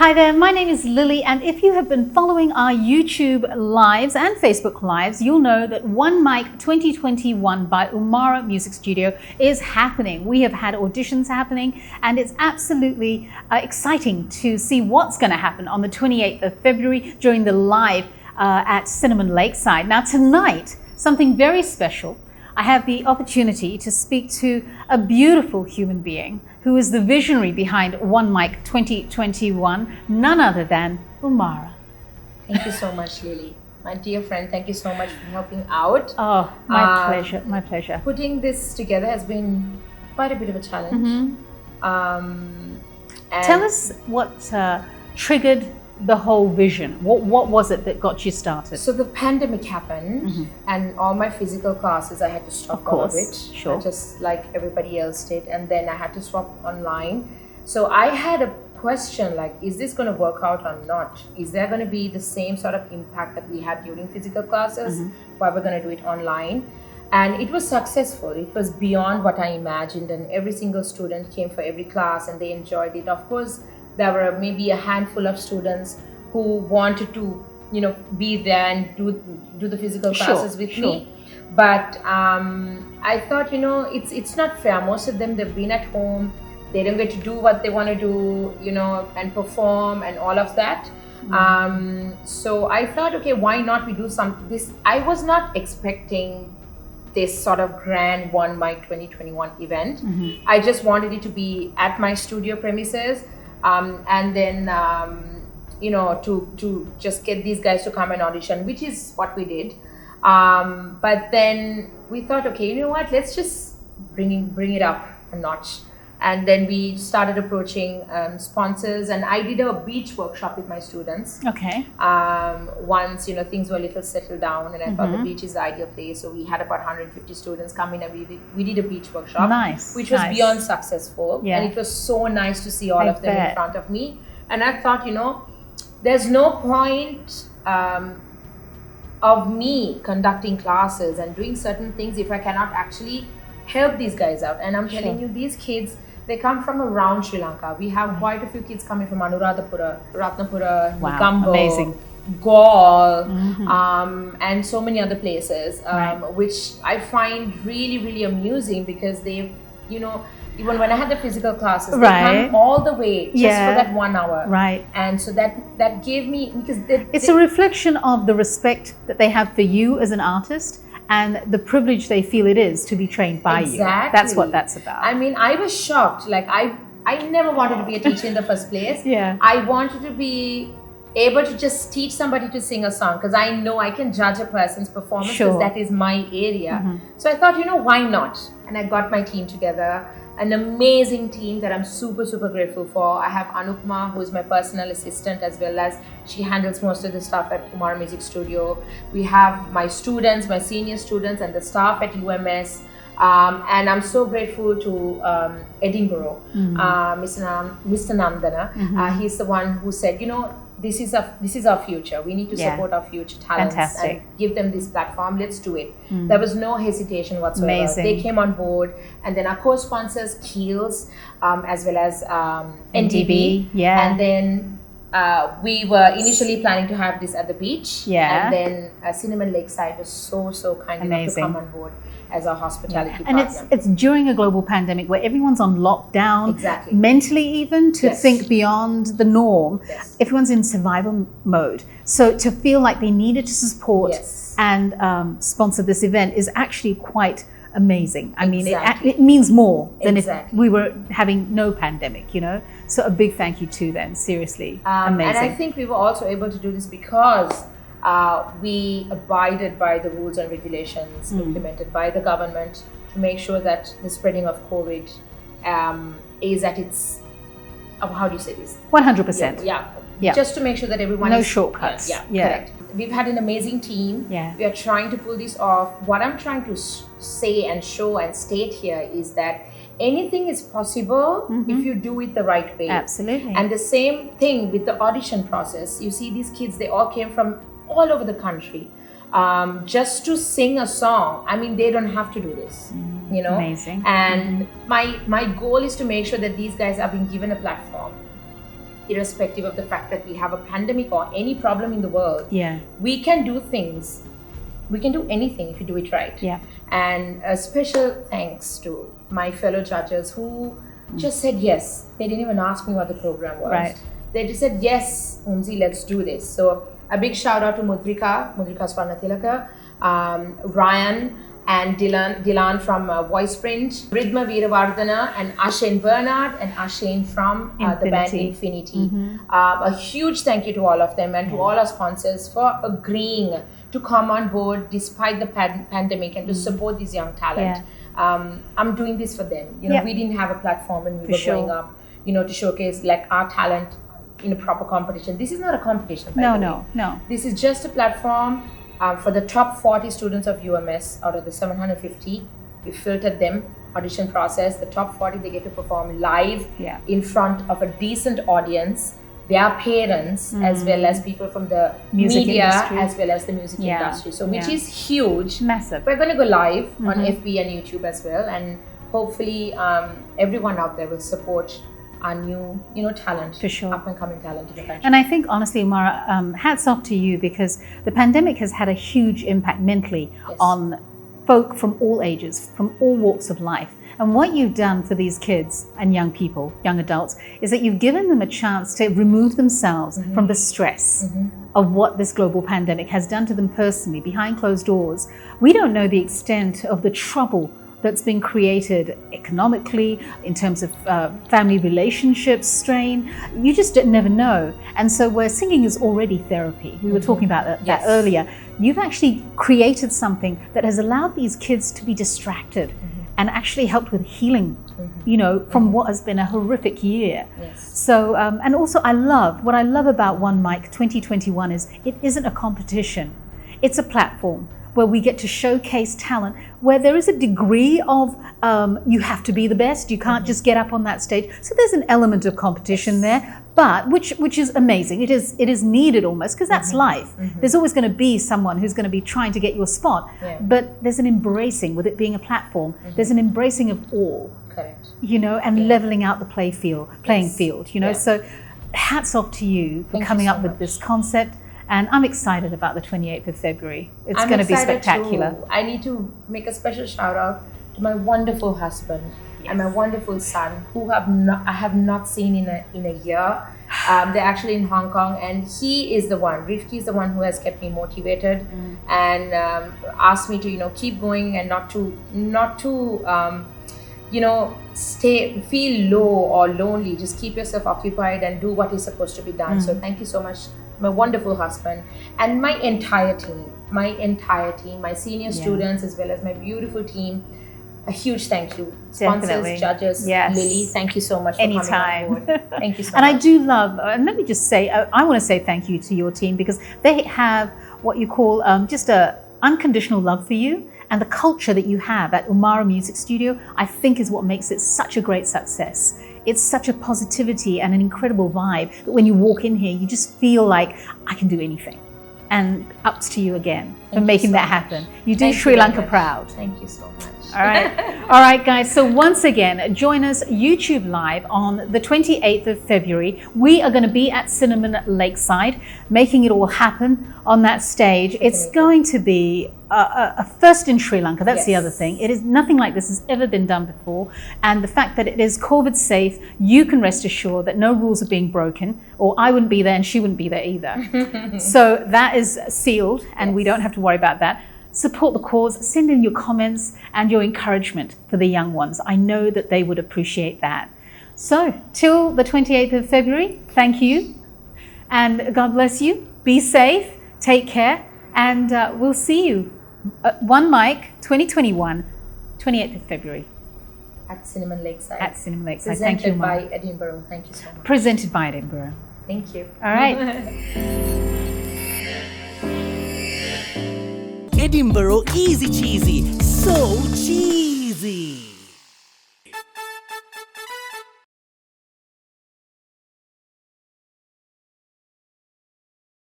Hi there, my name is Lily, and if you have been following our YouTube lives and Facebook lives, you'll know that One Mic 2021 by Umara Music Studio is happening. We have had auditions happening, and it's absolutely exciting to see what's going to happen on the 28th of February during the live at Cinnamon Lakeside. Now tonight, something very special. I have the opportunity to speak to a beautiful human being who is the visionary behind One Mic 2021, none other than Umara. Thank you so much, Lily. My dear friend, thank you so much for helping out. Oh, my pleasure, my pleasure. Putting this together has been quite a bit of a challenge. Tell us what triggered the whole vision. What was it that got you started? So the pandemic happened, and all my physical classes, I had to stop all of it, sure. Just like everybody else did, and then I had to swap online. So I had a question like, is this going to work out or not? Is there going to be the same sort of impact that we had during physical classes while we're going to do it online? And it was successful. It was beyond what I imagined, and every single student came for every class and they enjoyed it. Of course, there were maybe a handful of students who wanted to, be there and do the physical classes with me. But I thought, it's not fair. Most of them, they've been at home. They don't get to do what they want to do, and perform and all of that. So I thought, okay, why not we do this? I was not expecting this sort of grand One Mic 2021 event. I just wanted it to be at my studio premises. And then, to just get these guys to come and audition, which is what we did. But then we thought, okay, you know what? Let's just bring it up a notch. And then we started approaching sponsors, and I did a beach workshop with my students. Okay. Once things were a little settled down, and I thought the beach is the ideal place. So we had about 150 students come in, and we did a beach workshop. Nice. Which was beyond successful. Yeah. And it was so nice to see all of them in front of me. And I thought, there's no point of me conducting classes and doing certain things if I cannot actually help these guys out. And I'm telling you, these kids, they come from around Sri Lanka. We have quite a few kids coming from Anuradhapura, Ratnapura, Nikambo, Gaul, and so many other places, which I find really, really amusing because they, even when I had the physical classes, they come all the way just for that 1 hour. Right. And so that gave me, because it's a reflection of the respect that they have for you as an artist, and the privilege they feel it is to be trained by you. That's what that's about. I mean, I was shocked. Like, I never wanted to be a teacher in the first place. I wanted to be able to just teach somebody to sing a song, because I know I can judge a person's performance, because that is my area. So I thought, why not? And I got my team together, an amazing team that I'm super, super grateful for. I have Anupma, who is my personal assistant, as well as she handles most of the stuff at Umara Music Studio. We have my students, my senior students, and the staff at UMS. And I'm so grateful to Edinburgh, Mr. Nandana. He's the one who said, this is our future. We need to support our future talents and give them this platform. Let's do it. There was no hesitation whatsoever. Amazing. They came on board, and then our co-sponsors, Keels, as well as NDB. And then we were initially planning to have this at the beach. And then Cinnamon Lakeside was so kind enough to come on board as our hospitality partner. And it's during a global pandemic where everyone's on lockdown, mentally even, to think beyond the norm. Everyone's in survival mode. So to feel like they needed to support and sponsor this event is actually quite amazing. I mean, it means more than if we were having no pandemic, So a big thank you to them, seriously. Amazing. And I think we were also able to do this because we abided by the rules and regulations implemented by the government to make sure that the spreading of COVID is at its, how do you say this? 100%. Yeah. Just to make sure that everyone no shortcuts. Correct. We've had an amazing team. We are trying to pull this off. What I'm trying to say and show and state here is that anything is possible if you do it the right way. Absolutely. And the same thing with the audition process. You see, these kids, they all came from all over the country just to sing a song. I mean, they don't have to do this, Amazing. And my goal is to make sure that these guys are being given a platform. irrespective of the fact that we have a pandemic or any problem in the world. Yeah. We can do things. We can do anything if you do it right. Yeah. And a special thanks to my fellow judges who just said yes. They didn't even ask me what the program was. Right. They just said, yes, Umzi, let's do this. So a big shout out to Mudrika Swarnatilaka, Ryan, and Dylan from Voice Print, Ridma Veeravardhana, and Ashane Bernard, and Ashane from the band Infinity. A huge thank you to all of them and to all our sponsors for agreeing to come on board despite the pandemic and to support this young talent. I'm doing this for them. You know, we didn't have a platform when we were growing up, you know, to showcase like our talent in a proper competition. This is not a competition. No. This is just a platform for the top 40 students of UMS out of the 750. We filtered them, audition process. The top 40, they get to perform live in front of a decent audience, their parents, as well as people from the music media, industry, as well as the music industry. So, which is huge. Massive. We're going to go live on FB and YouTube as well, and hopefully everyone out there will support our new, talent, for sure, up and coming talent in the country. And I think honestly, Umara, hats off to you, because the pandemic has had a huge impact mentally on folk from all ages, from all walks of life. And what you've done for these kids and young people, young adults, is that you've given them a chance to remove themselves from the stress of what this global pandemic has done to them personally, behind closed doors. We don't know the extent of the trouble that's been created economically, in terms of family relationships strain. You just never know. And so where singing is already therapy, we were talking about that earlier, you've actually created something that has allowed these kids to be distracted and actually helped with healing, from what has been a horrific year. So, and also what I love about One Mic 2021 is it isn't a competition. It's a platform where we get to showcase talent, where there is a degree of you have to be the best. You can't just get up on that stage. So there's an element of competition there, but which is amazing. It is needed almost, because that's life. There's always going to be someone who's going to be trying to get your spot, but there's an embracing, with it being a platform. There's an embracing of all. Correct. And leveling out the playing field. So hats off to you for coming up with this concept. And I'm excited about the 28th of February. It's going to be spectacular. Too. I need to make a special shout out to my wonderful husband and my wonderful son, who I have not seen in a year. They're actually in Hong Kong, and he is the one. Rifki is the one who has kept me motivated and asked me to keep going and not to feel low or lonely. Just keep yourself occupied and do what is supposed to be done. So thank you so much, my wonderful husband, and my entire team, my senior students, as well as my beautiful team. A huge thank you. Sponsors, judges, Lily, thank you so much for coming on board. Thank you so much. And I do love, and let me just say, I want to say thank you to your team, because they have what you call just a unconditional love for you. And the culture that you have at Umara Music Studio, I think, is what makes it such a great success. It's such a positivity and an incredible vibe that when you walk in here, you just feel like, I can do anything. And ups to you again for making that happen. You do Sri Lanka proud. Thank you so much. All right, guys. So once again, join us YouTube Live on the 28th of February. We are going to be at Cinnamon Lakeside, making it all happen on that stage. It's going to be a first in Sri Lanka. That's the other thing. It is nothing like this has ever been done before. And the fact that it is COVID safe, you can rest assured that no rules are being broken, or I wouldn't be there and she wouldn't be there either. So that is sealed, and we don't have to worry about that. Support the cause, send in your comments and your encouragement for the young ones. I know that they would appreciate that. So till the 28th of February, thank you, and God bless you. Be safe, take care, and we'll see you at One Mic 2021, 28th of February. At Cinnamon Lakeside. At Cinnamon Lakeside. Thank you, Presented by Edinburgh. Thank you so much. Presented by Edinburgh. Thank you. All right. Edinburgh easy cheesy, so cheesy.